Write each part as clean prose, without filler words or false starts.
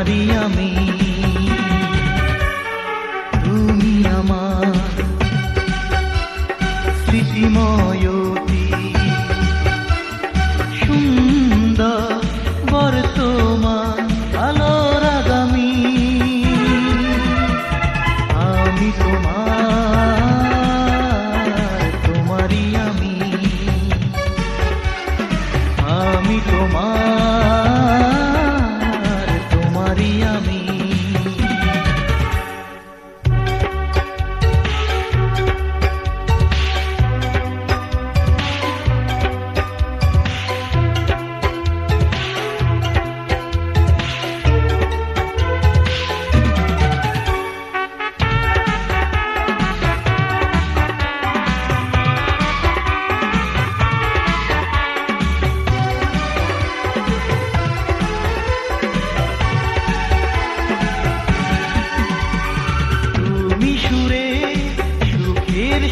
তোমারই আমি, তুমি আমার স্মৃতিময় অতীত, সুন্দর বর্তমান আলোর আগামী। আমি তোমার, তোমারই আমি, আমি তোমার, তোমারই আমি।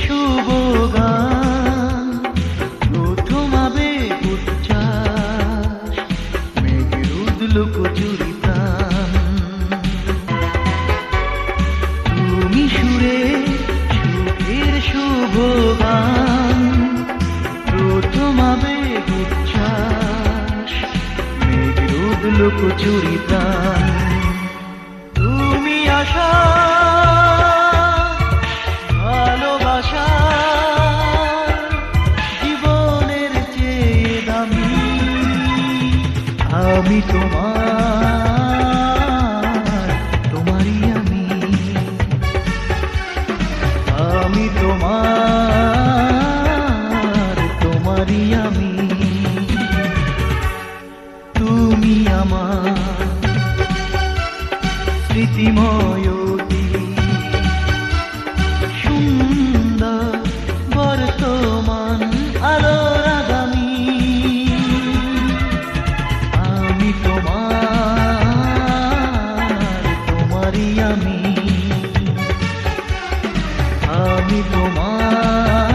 শুভ গান প্রথম আবেগ উচ্ছ্বাস, মেঘের উদলো কচুরি প্রাণ। তুমি সুরে সুখের শুভ গান প্রথম আবেগ উচ্ছ্বাস, মেঘের উদলো কচুরি প্রাণ। তুমি আশা জীবনের চেয়ে দামি, আমি তোমার, তোমারই আমি, আমি তোমার, তোমারই আমি। তুমি আমার স্মৃতিময় অতীত, সুন্দর বর্তমান আলোর আগামী। আমি তোমার, তোমারই আমি, আমি তোমার,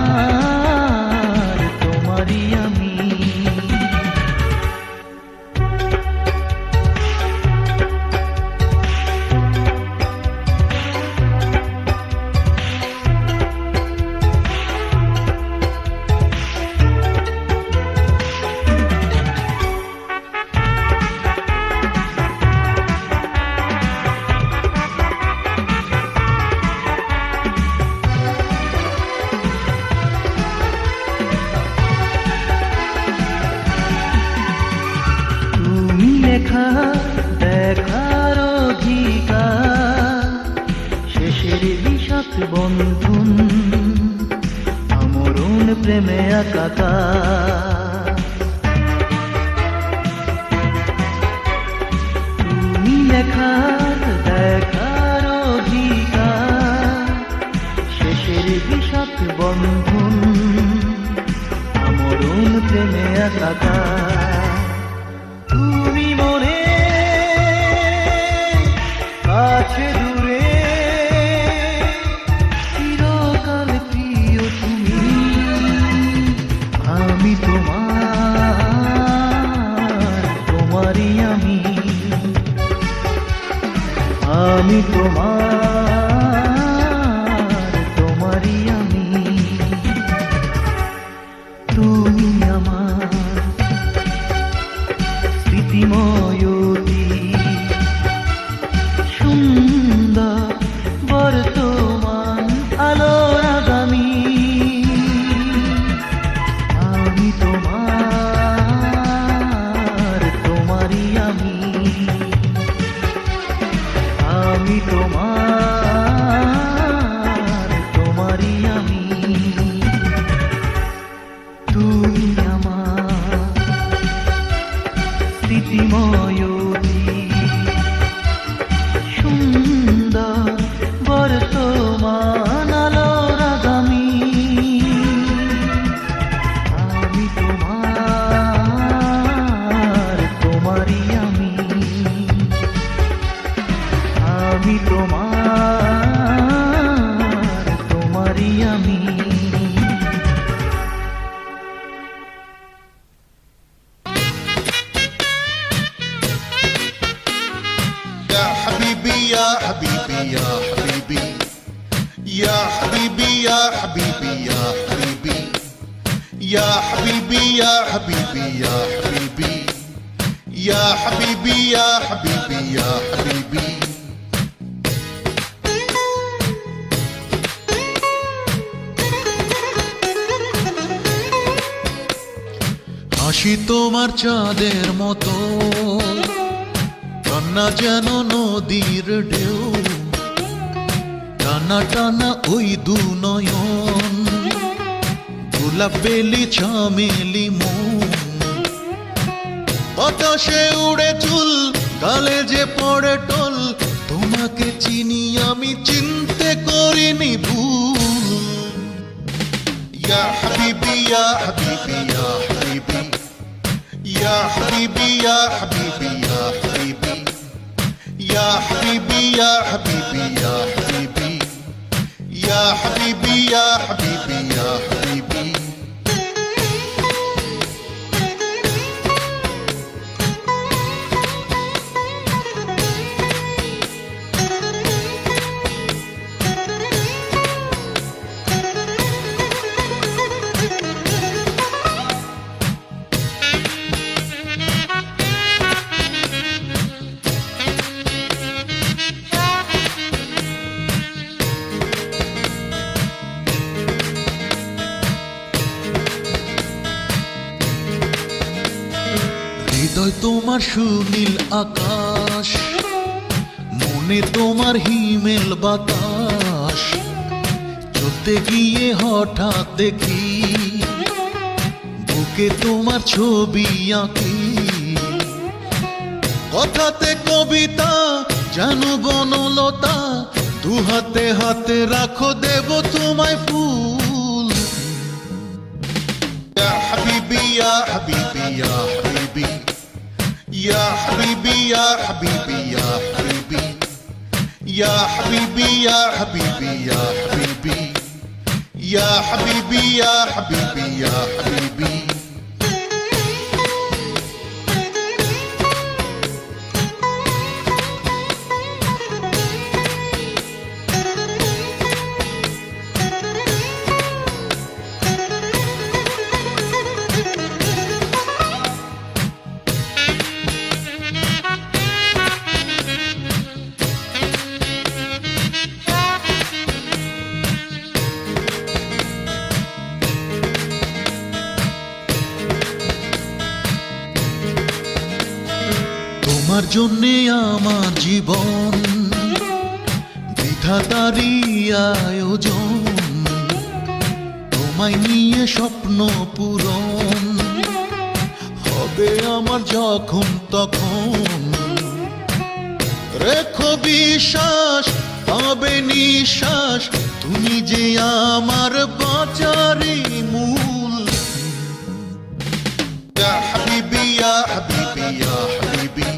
তোমারই আমি। লেখা দেখার অধিকার, শেষের বিষাদ বন্ধন, আমরণ প্রেমে একাকার। তুমি লেখা দেখার অধিকার, শেষের বিষাদ বন্ধন, আমরণ প্রেমে একাকার। তুমি মনে কাছে দূরে, চিরকাল প্রিয় তুমি, আমি তোমার, তোমারই আমি, আমি তোমার, তোমারই আমি। তুমি আমার স্মৃতিময় অতীত, সুন্দর বর্তমান আলোর আগামী। আমি তোমার, তোমারই আমি, আমি তোমার, তোমারই আমি। তুমি আমার স্মৃতিময় অতীত, সুন্দর বর্তমান আলোর আগামী। আমি তোমার, তোমারই আমি, আমি তোমার, তোমারই আমি। يا حبيبي يا حبيبي يا حبيبي يا حبيبي يا حبيبي يا حبيبي يا حبيبي يا حبيبي يا حبيبي يا حبيبي يا حبيبي হাসি তোমার চাঁদের মতো, কান্না যেন নদীর ঢেউ, টানা টানা ওই দু নয়ন, গোলাপ বেলি চামেলি মন, বাতাসে উড়ে চুল, গালে যে পড়ে টোল, তোমাকে চিনি আমি চিনতে করিনি ভুল। ইয়া হাবিবি ইয়া হাবিবি ইয়া হাবিবি ইয়া হাবিবি ইয়া হাবিবি ইয়া হাবিবি ইয়া হাবিবি ইয়া হাবিবি ইয়া হাবিবি ইয়া হাবিবি ইয়া হাবিবি ইয়া হাবিবি। হৃদয় তোমার সুনীল আকাশ, মনে তোমার হিমেল বাতাস, চলতে গিয়ে হঠাৎ দেখি বুকে তোমার ছবি আঁকি, কথাতে কবিতা যেন বনলতা, দু হাতে হাতে রাখো দেব তোমায় ফুল। ইয়া হাবিবি ইয়া হাবিবি ইয়া হাবিবি يا حبيبي يا حبيبي يا حبيبي يا حبيبي يا حبيبي يا حبيبي يا حبيبي يا حبيبي يا حبيبي তোমার জন্যে আমার জীবন, বিধাতারই আয়োজন, তোমায় নিয়ে স্বপ্ন পূরণ হবে আমার যখন তখন, রেখো বিশ্বাস পাবে নিঃশ্বাস, তুমি যে আমার বাঁচারই মূল। ইয়া হাবিবি ইয়া হাবিবি ইয়া হাবিবি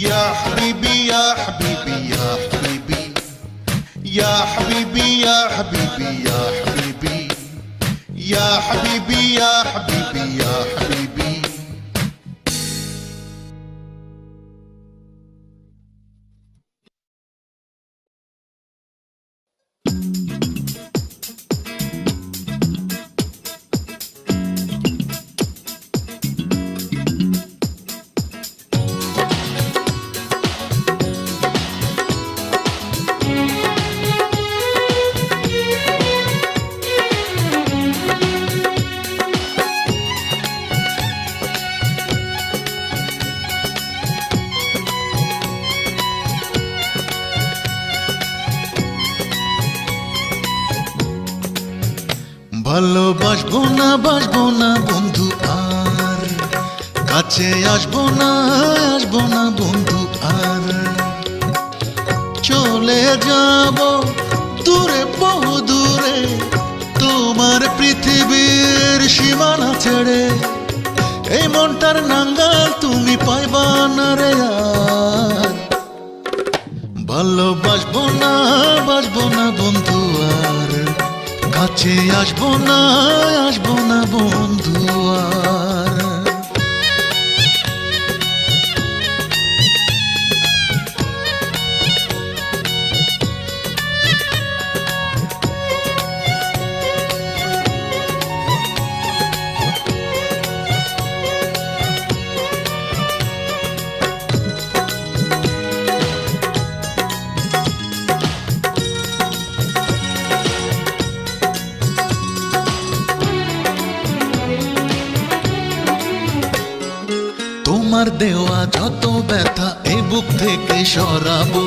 يا حبيبي يا حبيبي يا حبيبي يا حبيبي يا حبيبي يا حبيبي يا حبيبي يا حبيبي يا حبيبي ভালোবাসবো না বাসবো না বন্ধু আর, কাছে আসবো না বন্ধু আর, চলে যাব দূরে বহু দূরে, তোমার পৃথিবীর সীমানা ছেড়ে, এই মনটার নাঙ্গাল তুমি পাইবা না রে আর। ভালোবাসবো না বাসবো না বন্ধু আর, কাছে আসবো না বন্ধু আর। দেওয়া যত ব্যথা এই বুক থেকে সরাবো,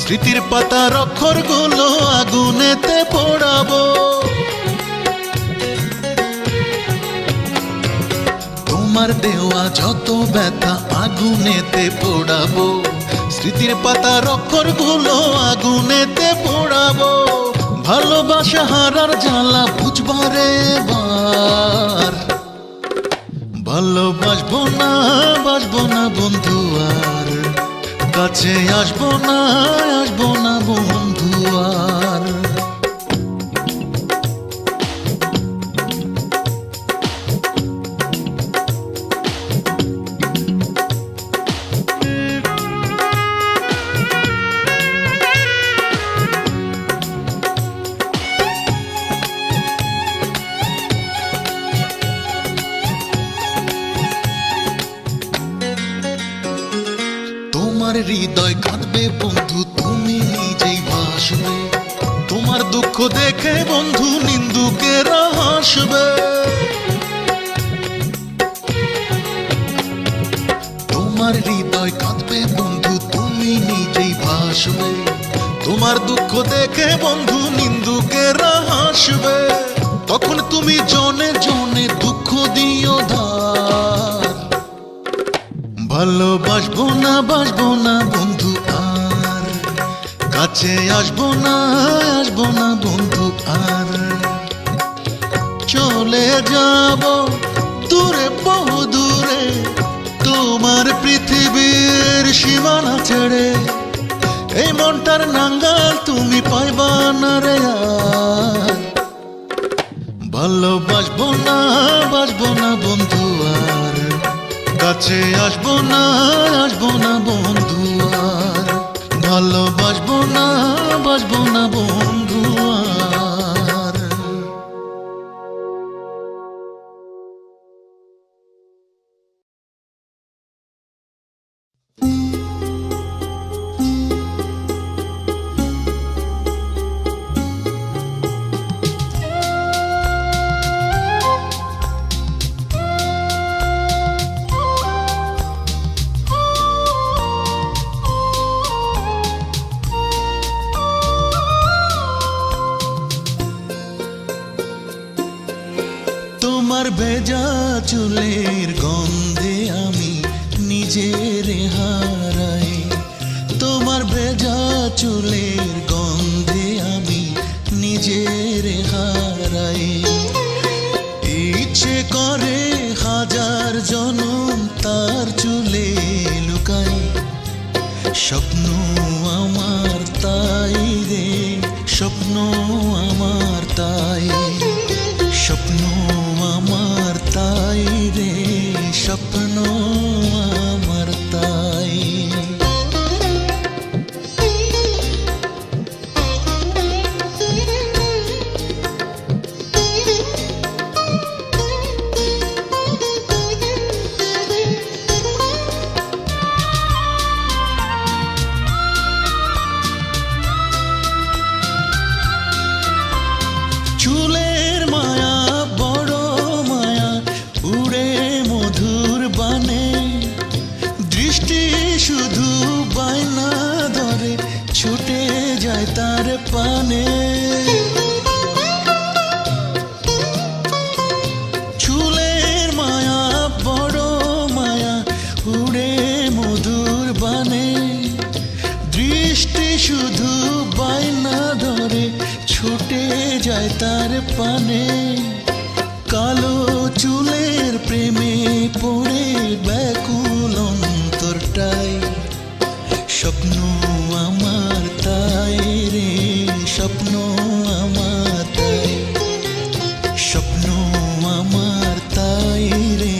স্মৃতির পাতার অক্ষরগুলো আগুনেতে পোড়াবো। তোমার দেওয়া যত ব্যথা আগুনেতে পোড়াবো, স্মৃতির পাতার অক্ষরগুলো আগুনেতে পোড়াবো। ভালোবাসা হারার জ্বালা বুঝবারে এবার, ভালোবাসবো না বাসবো না বন্ধু আর, কাছে আসবো না বন্ধু আর। তোমার হৃদয় কাঁদবে বন্ধু, তুমি নিজেই ভাসবে। তোমার দুঃখ দেখে বন্ধু নিন্দুকেরা হাসবে। তোমার হৃদয় কাঁদবে বন্ধু, তুমি নিজেই ভাসবে। তোমার দুঃখ দেখে বন্ধু নিন্দুকেরা হাসবে। তখন তুমি জনে জনে দুঃখ দিও ধার, ভালোবাসবো না বাসবো না বন্ধু আর, কাছে আসবো না বন্ধু আর। চলে যাব দূরে বহু দূরে, তোমার পৃথিবীর সীমানা ছেড়ে। এই মনটার নাঙ্গাল তুমি পাইবা না রে আর, ভালোবাসবো না বাসবো না বন্ধু আর, কাছে আসবো না বন্ধু আর। ভালোবাসবো না বাসবো না বন্ধু আর। তোমার ভেজা চুলের গন্ধে আমি নিজের হারাই, তোমার ভেজা চুলের গন্ধে আমি নিজের হারাই। ইচ্ছে করে হাজার জনম তার চুলে লুকাই, স্বপ্ন আমার তাই রে, স্বপ্ন আমার তাই, স্বপ্ন আমার তাই রে, স্বপ্ন আমার তাই। চুলের মায়া বড় মায়া, উড়ে মধুর বানে, দৃষ্টি শুধু বায়না ধরে, ছুটে যায় তার পানে। চুলের মায়া বড় মায়া, উড়ে মধুর বানে, দৃষ্টি শুধু বায়না ধরে, ছুটে যায় তার পানে। কালো চুলের প্রেমে পড়ে ব্যাকুল অন্তরটাই, স্বপ্ন আমার তাই রে, স্বপ্ন আমার তাই, স্বপ্ন আমার তাই রে,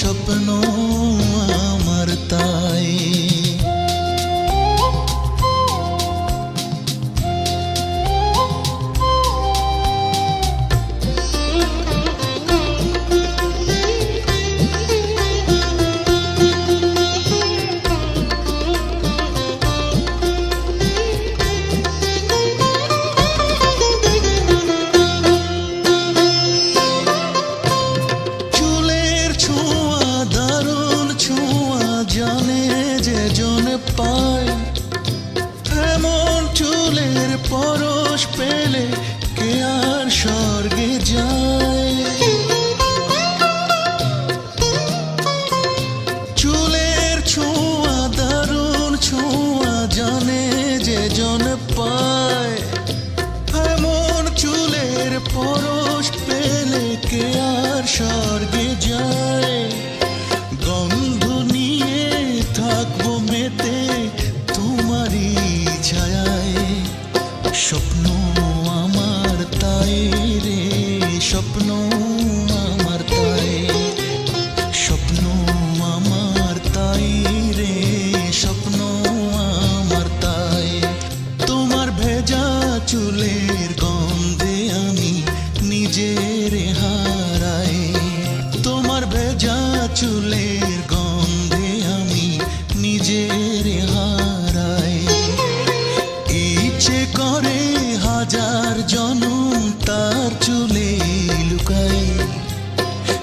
স্বপ্ন আমার তাই।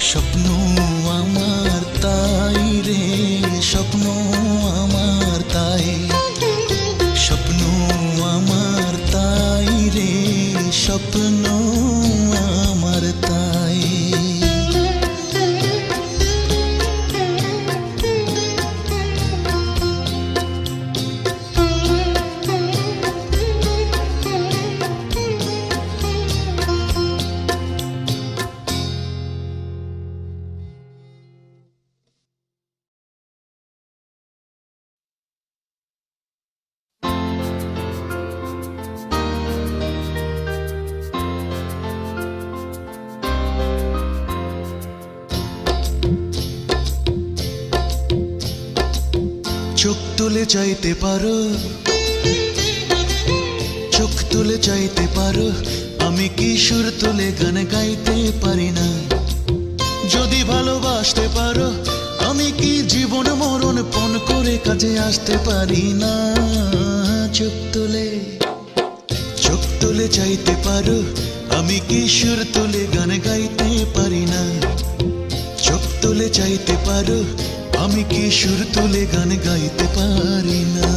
স্বপ্ন আমার তাই রে, স্বপ্ন আমার তাই, স্বপ্ন আমার তাই রে, স্বপ্ন আমার তাই। চোখ তুলে চাইতে পারো, চোখ তুলে চাইতে পারো, আমি কি সুর তুলে গান গাইতে পারি না? যদি ভালোবাসতে পারো, আমি কি জীবন মরণ পণ করে কাজে আসতে পারি না? চোখ তুলে চাইতে পারো, আমি কি সুর তুলে গান গাইতে পারি না? চোখ তুলে চাইতে পারো, আমি কি সুর তুলে গান গাইতে পারি না?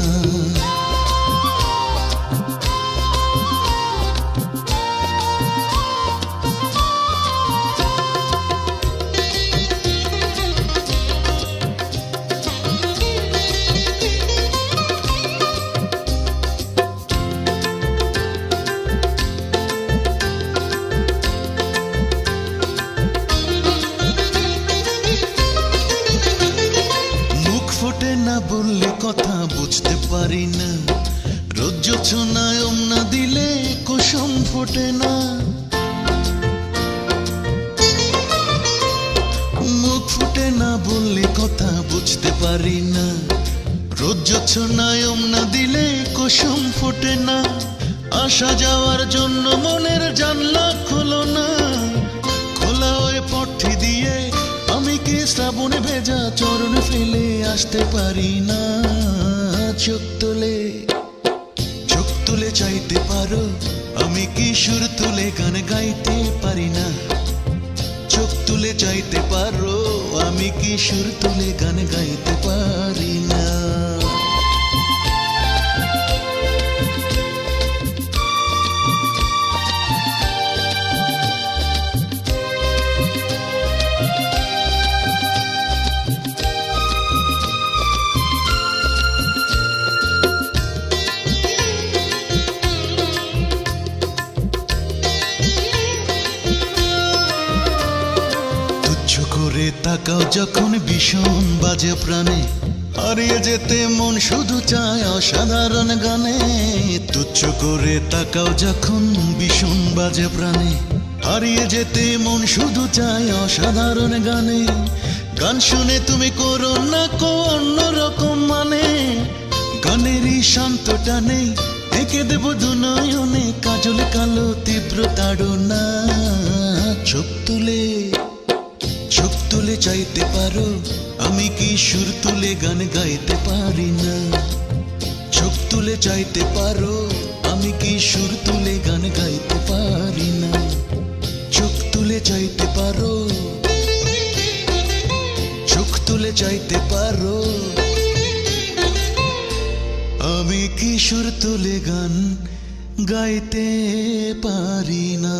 না বললে কথা বুঝতে পারি না, রোজ জোছনায় না দিলে কুসুম ফোটে না। মুখ ফুটে না বললে কথা বুঝতে পারি না, রোজ জোছনায় না দিলে কুসুম ফোটে না। আসা যাওয়ার জন্য মনের জানলা খোলো না, খোলা ওই পথটি দিয়ে আমি কি শ্রাবণে ভেজা চরণ ফেলে আসতে পারি না? চোখ তুলে চাইতে পারো, আমি কি সুর তুলে গান গাইতে পারি না? চোখ তুলে চাইতে পারো, আমি কি সুর তুলে গান গাইতে পারি না? করে তাকাও যখন ভীষণ বাজে প্রাণে, হারিয়ে যেতে মন শুধু চায় অসাধারণ গানে। তুচ্ছ করে তাকাও যখন ভীষণ বাজে প্রাণে, হারিয়ে যেতে মন শুধু চায় অসাধারণ গানে। গান শুনে তুমি করো না কো অন্যরকম মানে, গানেরই শান্ত টানে এঁকে দেব দুনয়নে কাজল কালো তীব্র তাড়না। চোখ তুলে চাইতে পারো, আমি কি সুর তুলে গান গাইতে পারি না? চোখ তুলে চাইতে পারো, আমি কি সুর তুলে গান গাইতে পারি না? চোখ তুলে চাইতে পারো, চোখ তুলে চাইতে পারো, আমি কি সুর তুলে গান গাইতে পারি না?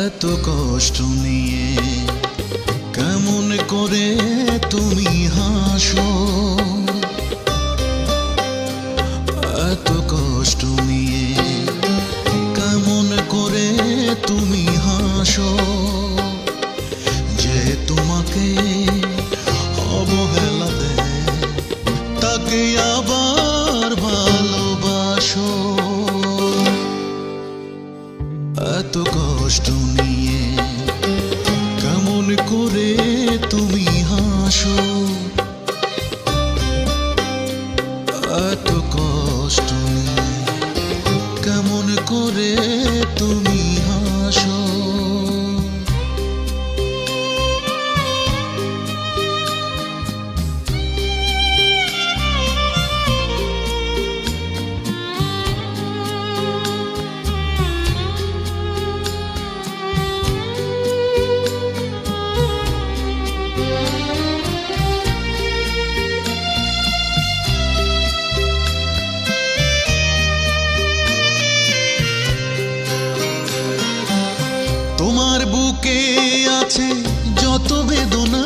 এত কষ্ট নিয়ে কেমন করে তুমি হাসো, এত কষ্ট নিয়ে কেমন করে তুমি হাসো। যে তোমাকে অবহেলা দেয় তাকে আবার ভালোবাসো। হাসো, এত কষ্ট নিয়ে কেমন করে তুমি হাসো। তোমার বুকে আছে যত বেদনা,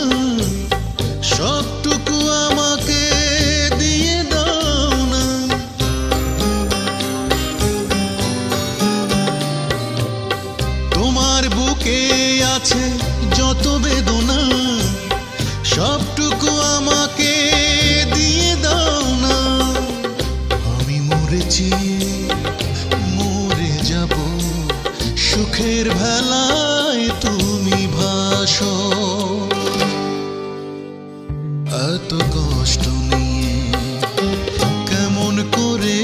সবটুকু আমাকে দিয়ে দাও না। তোমার বুকে আছে যত বেদনা, সবটুকু আমাকে দিয়ে দাও না। আমি মরেছি, মরে যাব, সুখের ভেলায় তুমি ভাসো। এত কষ্ট নিয়ে কেমন করে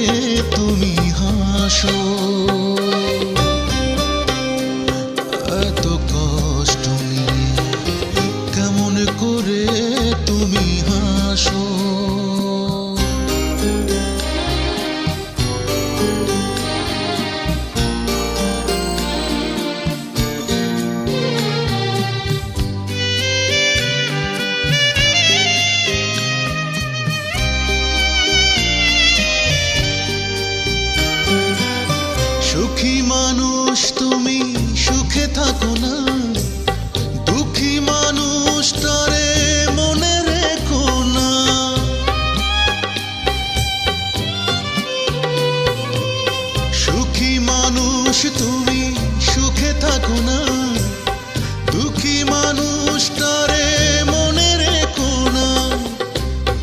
তুমি হাসো, এত কষ্ট নিয়ে কেমন করে তুমি হাসো। সুখী মানুষ তুমি সুখে থাকো না, দুঃখী মানুষটারে মনে রেখো না। সুখী মানুষ তুমি সুখে থাকো না, দুঃখী মানুষটারে মনে রেখো না।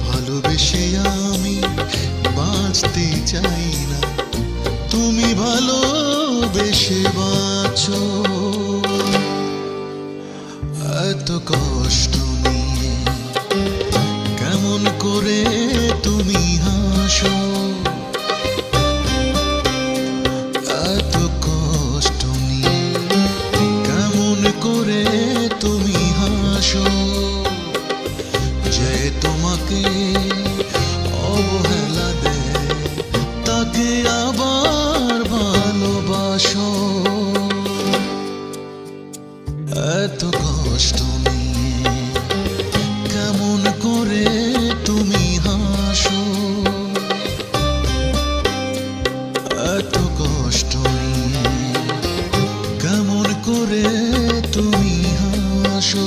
ভালোবেসে আমি বাঁচতে চাই না, তুমি ভালোবেসে বাঁচো। এত কষ্ট নিয়ে কেমন করে তুমি হাসো, এত কষ্ট নিয়ে কেমন করে তুমি হাসো। যে তোমাকে অবহেলা দেয় তাকে আবার ভালোবাসো। এত কষ্ট নিয়ে কেমন করে তুমি হাসো, এত কষ্ট নিয়ে কেমন করে তুমি হাসো।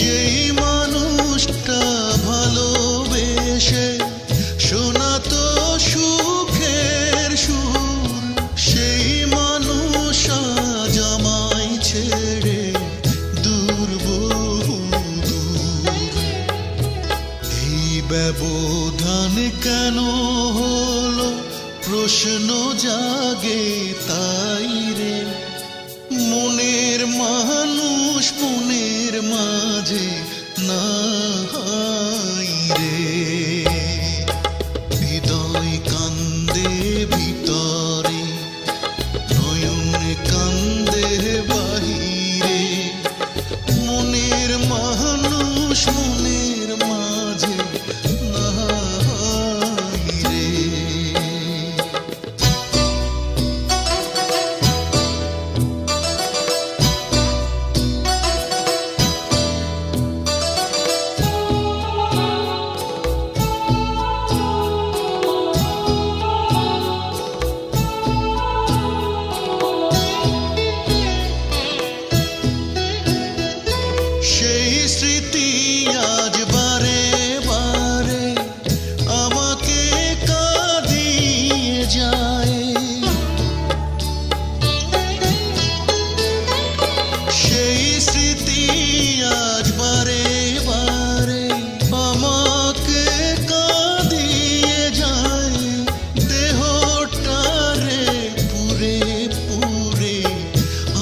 যেই মানুষটা ভালোবেসে শোনাতো সুখের সুর, সেই মানুষ আজ আমায় ছেড়ে দূর বহু দূর। এই ব্যবধান কেন হলো প্রশ্ন জাগে তাই রে, মনের মানুষ মনের মাঝে নাই রে। হৃদয় কান্দে ভিতরে, নয়ন কান্দে বাহিরে, মনের মানুষ মনের মাঝে নাই রে। সেই স্মৃতি আজ বারে বারে আমাকে কাঁদিয়ে যায়, সেই স্মৃতি আজ বারে বারে আমাকে কাঁদিয়ে যায়, দেহটারে পুরে পুরে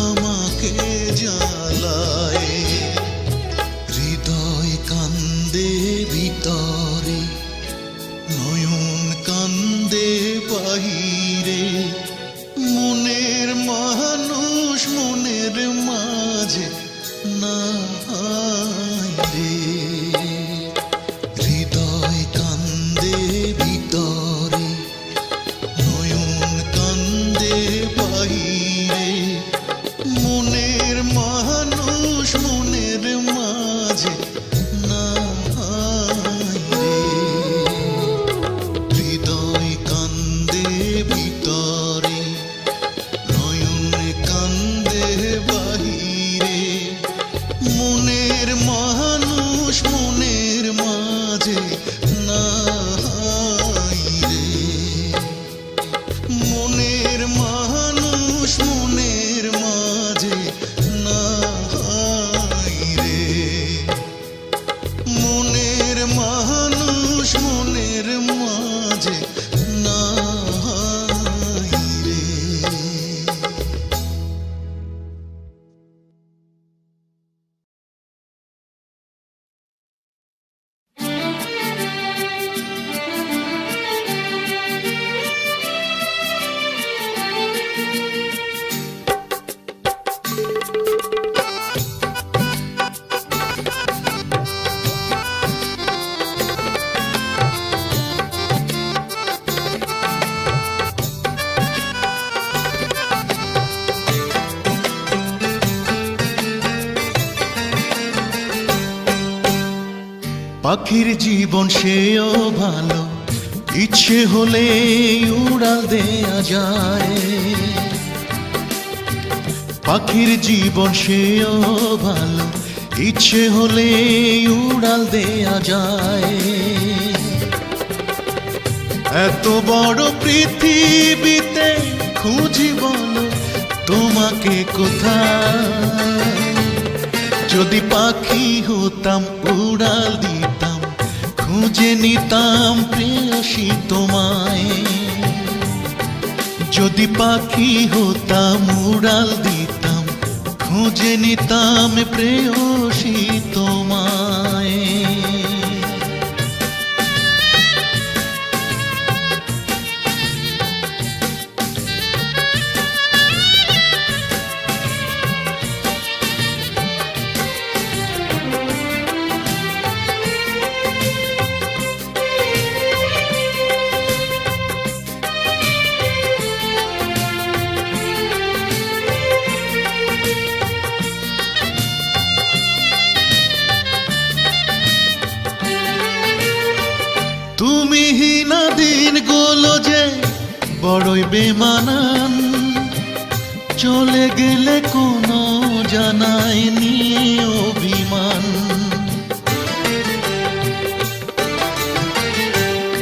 আমাকে জ্বালায়। হৃদয় কান্দে ভিতরে, নয়ন কান্দে বাহিরে, মনের মানুষ মনের মাঝে নাই রে। হৃদয় কান্দে ভিতরে, নয়ন কান্দে বাহিরে, মনের মানুষ মনের মাঝে নাই রে। হৃদয় কান্দে ভিতরে, নয়ন কান্দে বাহিরে, মনের মানুষ মনের মাঝে নাই রে। মনের মানুষ মনের মাঝে নাই রে। মনের মানুষ মনের মাঝে নাই রে। পাখির জীবন সেও ভালো, ইচ্ছে হলে উড়াল দেয়া যায়। পাখির জীবন সেও ভালো, ইচ্ছে হলে উড়াল দেয়া যায়। এত বড় পৃথিবীতে খুঁজি বলো তোমাকে কোথায়, যদি পাখি হতাম উড়াল দিতাম, খুঁজে নিতাম প্রেয়সী তোমায়। যদি পাখি হতাম উড়াল দিতাম, খুঁজে নিতাম প্রেয়সী তোমায়। তুমিহীনা দিনগুলো যে বড়ই বেমানান, চলে গেলে কোনো জানায়নি অভিমান।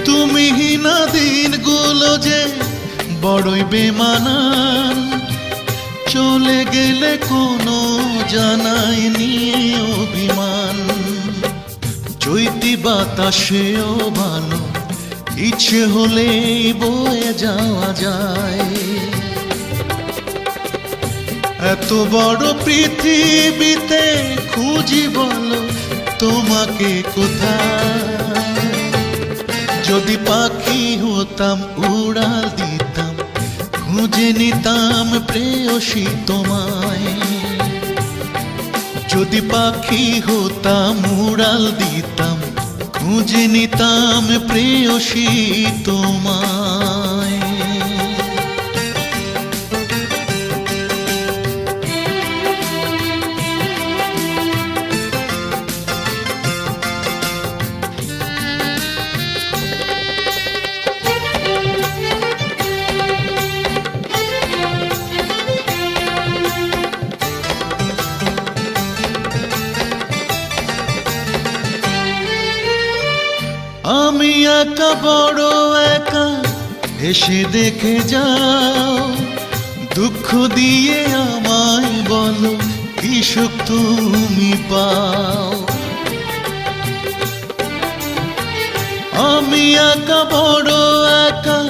তুমিহীনা দিনগুলো যে বড়ই বেমানান, চলে গেলে কোনো জানায়নি অভিমান। চৈতি বাতাসেও ভালো, ইচ্ছে হলেই বয়ে যাওয়া যায়। এত বড় পৃথিবীতে খুঁজি বলো তোমাকে কোথায়? যদি পাখি হতাম উড়াল দিতাম, খুঁজে নিতাম প্রেয়সী তোমায়। যদি পাখি হতাম উড়াল দিতাম, খুঁজে নিতাম প্রেয়সী তোমায়। আমি একা বড় একা, এসে দেখে যাও। দুঃখ দিয়ে আমায় বলো কি সুখ তুমি পাও। আমি একা বড় একা,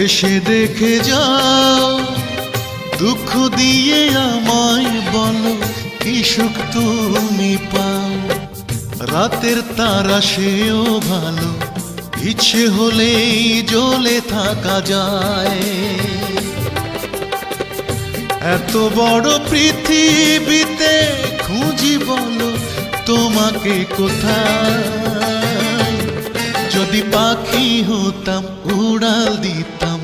এসে দেখে যাও। দুঃখ দিয়ে আমায় বলো কি সুখ তুমি পাও। রাতের তারা সেও ভালো, ইচ্ছে হলেই জ্বলে থাকা যায়। এত বড় পৃথিবীতে খুঁজি বলো তোমাকে কোথায়? যদি পাখি হতাম উড়াল দিতাম,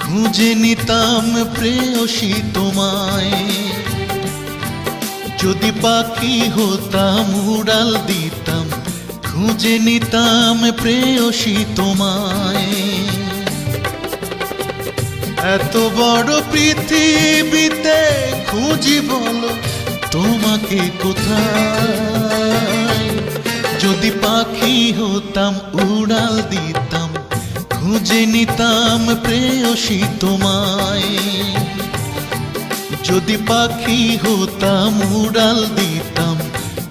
খুঁজে নিতাম প্রেয়সী তোমায়। যদি পাখি হতাম উড়াল দিতাম, খুঁজে নিতাম প্রেয়সী তোমায়। এত বড় পৃথিবীতে খুঁজি বলো তোমাকে কোথায়? যদি পাখি হতাম উড়াল দিতাম, খুঁজে নিতাম প্রেয়সী তোমায়। যদি পাখি হতাম উড়াল দিতাম,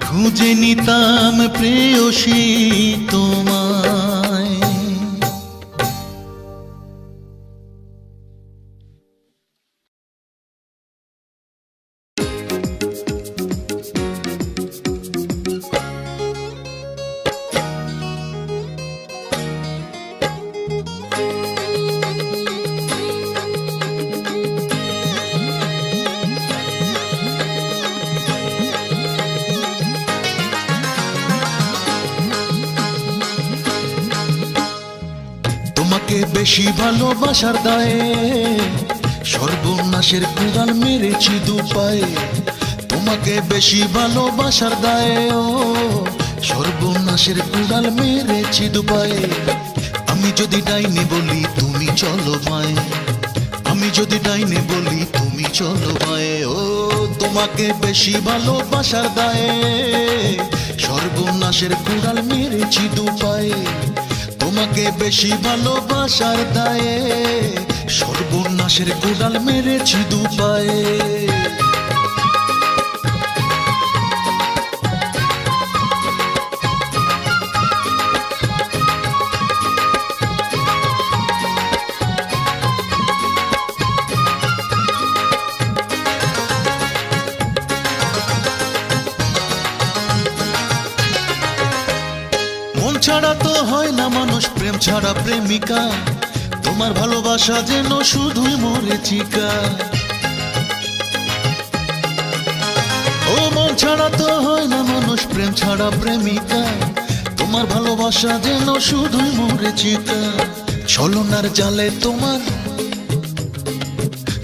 খুঁজে নিতাম প্রেয়সী তোমায়। তোমাকে বেশি ভালোবাসার দায়ে সর্বনাশের কুড়াল মেরেছি দুপায়ে। তোমাকে বেশি ভালোবাসার দায়ে ও সর্বনাশের কুড়াল মেরেছি দুপায়ে। আমি যদি ডাইনি বলি তুমি চলো মায়ে, আমি যদি ডাইনি বলি তুমি চলো মায়ে। ও তোমাকে বেশি ভালোবাসার দায়ে সর্বনাশের কুড়াল মেরেছি দুপায়ে। তোমাকে বেশি ভালোবাসার দায়ে সর্বনাশের কুড়াল মেরেছি দুপায়ে। মন ছাড়া তো হয় না মানুষ, প্রেম ছাড়া প্রেমিকা। তোমার ভালোবাসা যেন শুধুই মরীচিকা। ও মন ছাড়া তো হয় না মানুষ, প্রেম ছাড়া প্রেমিকা। তোমার ভালোবাসা যেন শুধুই মরীচিকা। ছলনার জালে তোমার,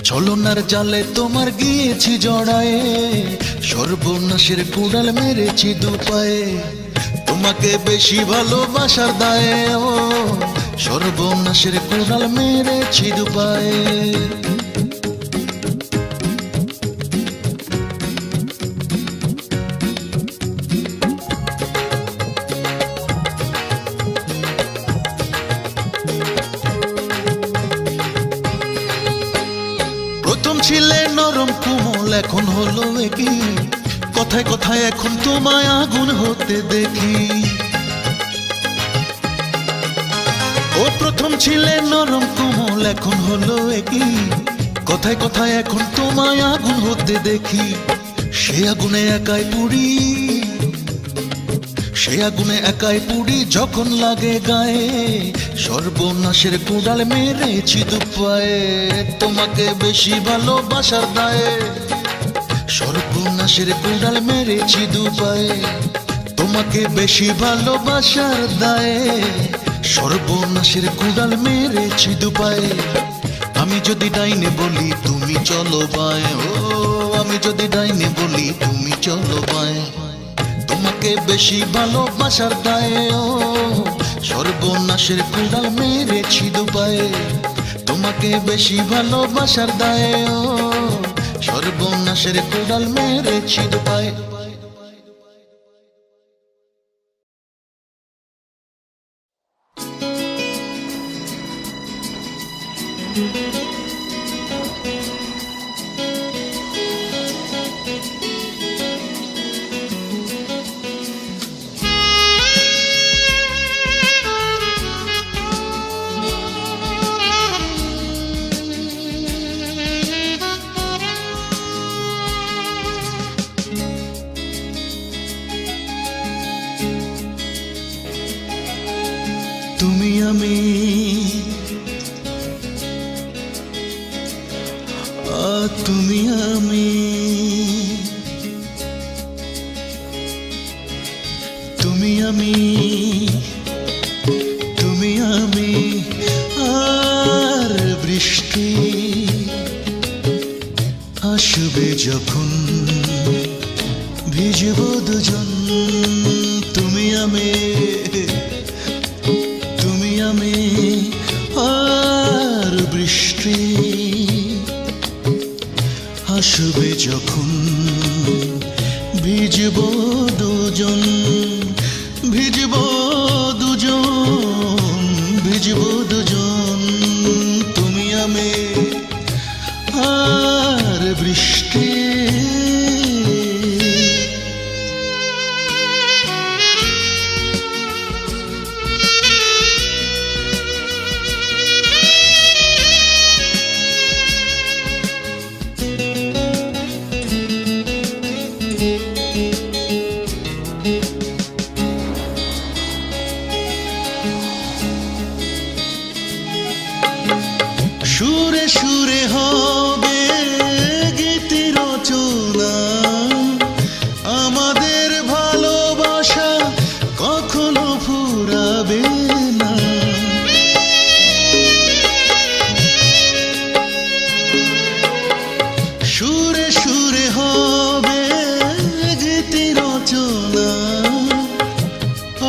ছলনার জালে তোমার গিয়েছি জড়ায়ে সর্বনাশের কুড়াল মেরেছি দুপায়ে। তোমাকে বেশি ভালোবাসার দায়ে ও সর্বনাশের কুড়াল মেরেছি দুপায়ে। এখন হলো কি, কথায় কথায় এখন তোমায় আগুন হতে দেখি। ও প্রথম ছিলে নরম কোমল, এখন হলো কি, কথায় কথায় এখন তোমায় আগুন হতে দেখি। সে আগুনে একাই পুড়ি, সে আগুনে একাই পুড়ি যখন লাগে গায়ে, সর্বনাশের কুড়াল মেরেছি দুপায়ে। তোমাকে বেশি ভালোবাসার দায়ে, সর্বনাশের কুড়াল মেরেছি দুপায়ে। তোমাকে বেশি ভালোবাসার দায়ে, সর্বনাশের কুড়াল মেরেছি দুপায়ে। আমি যদি ডাইনে বলি তুমি চলো বায়ে, ও আমি যদি ডাইনে বলি তুমি চলো বায়ে। তোমাকে বেশি ভালোবাসার দায়ে, ও সর্বনাশের কুড়াল মেরেছি দুপায়ে। তোমাকে বেশি ভালোবাসার দায়ে, ও সর্বনাশের কুড়াল মেরেছি দুপায়ে। তুমি আমি, তুমি আমি, তুমি আমি, তুমি আমি আর বৃষ্টি আসবে যখন ভিজব দুজন। তুমি আমি, তুমি আমি আর বৃষ্টি আসবে যখন ভিজব দুজন, ভিজব দুজন, ভিজব দুজন। তুমি আমি আর বৃষ্টি। সুরে সুরে হবে গীতি রচনা, আমাদের ভালোবাসা কখনো ফুরাবে না। সুরে সুরে হবে গীতি রচনা,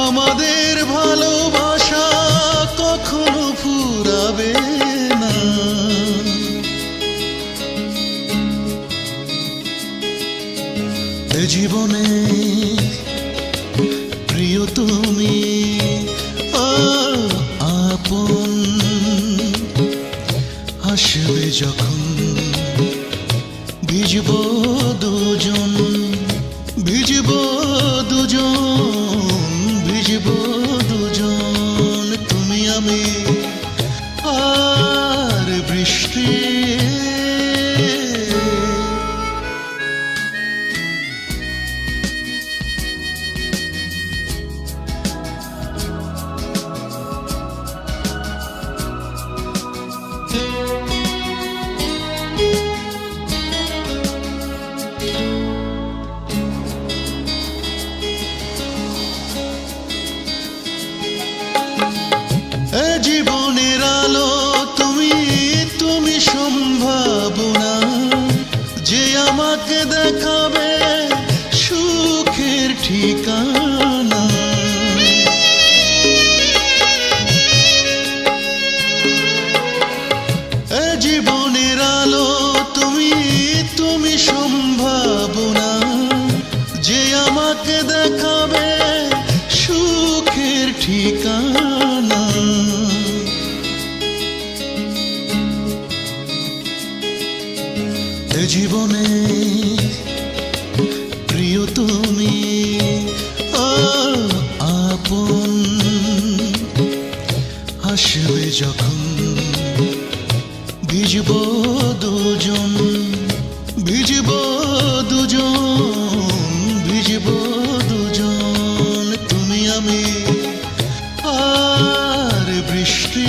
আমাদের ভালোবাসা কখনো ফুরাবে না। এ জীবনে প্রিয় তুমি আপন, আসবে যখন ভিজব দুজন, ভিজব দুজন, ভিজব দুজন। তুমি আমি আর বৃষ্টি। জীবনের আলো তুমি, তুমি সম্ভাবনা যে আমাকে দেখাবে সুখের ঠিকানা। জীবনের আলো তুমি, তুমি সম্ভাবনা যে আমাকে দেখাবে সুখের ঠিকানা। জীবনে যখন ভিজব দুজন, ভিজব দুজন, ভিজব দুজন, তুমি আমি আর বৃষ্টি।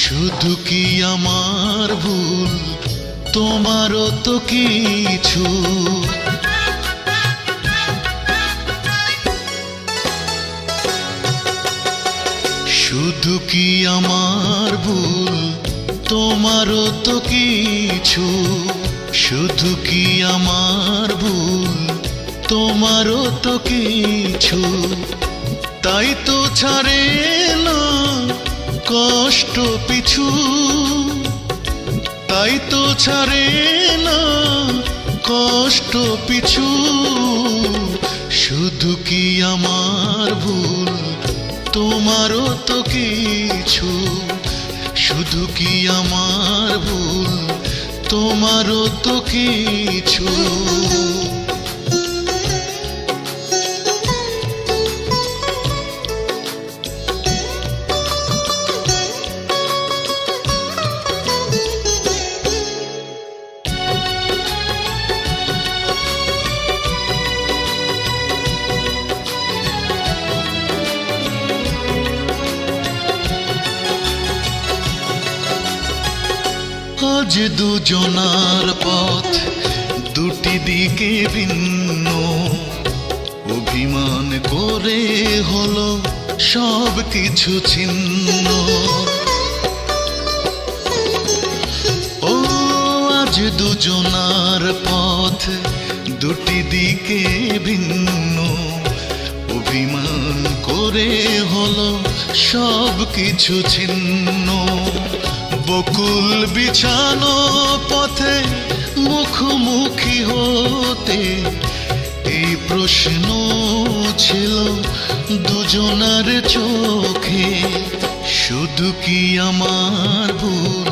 শুধু কি আমার ভুল, তোমারও তো কিছু, শুধু কি আমার ভুল, তোমারও তো কিছু, শুধু কি আমার ভুল, তোমারও তো কিছু, তাই তো ছাড়ে না কষ্ট পিছু, তাই তো ছাড়ে না কষ্ট পিছু, শুধু কি আমার ভুল, তোমারও তো কিছু, শুধু কি আমার ভুল, তোমারও তো কিছু। আজ দুজনার পথ দুটি দিকে ভিন্ন, অভিমান করে হলো সব কিছু ছিন্ন। ও আজ দুজনার পথ দুটি দিকে ভিন্ন, অভিমান করে হলো সব কিছু ছিন্ন। বকুল বিছানো পথে মুখোমুখি হতে এই প্রশ্ন ছিল দুজনার চোখে, শুধু কি আমার ভুল,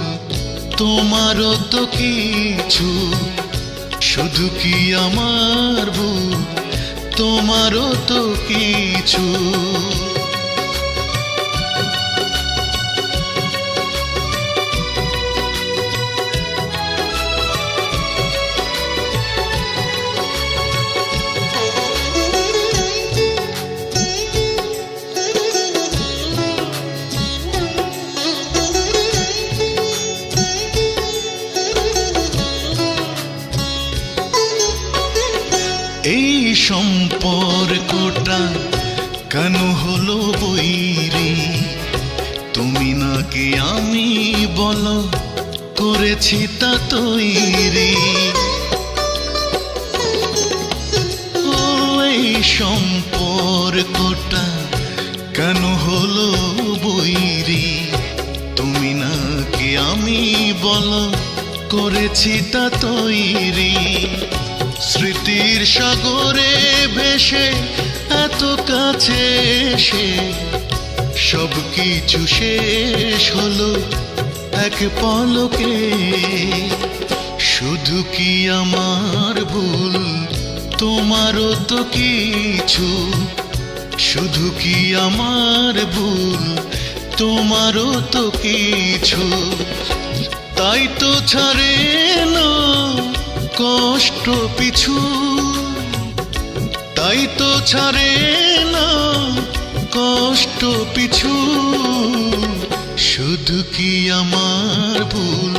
তোমারও তো কিছু, শুধু কি আমার ভুল, তোমারও তো কিছু। এই সম্পর্কটা কেন হলো বৈরী, তুমি নাকি আমি বলো করেছি তা তৈরি। ও এই সম্পর্কটা কেন হলো বৈরী, তুমি নাকি আমি বলো করেছি তা তৈরি। স্মৃতির সাগরে ভেসে এত কাছে এসে সব কিছু শেষ হলো এক পলকে, শুধু কি আমার ভুল, তোমারও তো কিছু, শুধু কি আমার ভুল, তোমারও তো কিছু, তাই তো ছাড়ে না কষ্ট পিছু, তাই তো ছাড়ে না কষ্ট পিছু, শুধু কি আমার ভুল,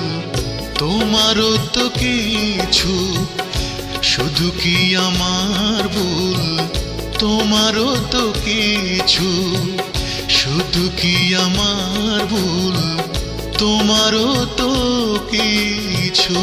তোমারও তো কিছু, শুধু কি আমার ভুল, তোমারও তো কিছু, শুধু কি আমার ভুল, তোমারও তো কিছু।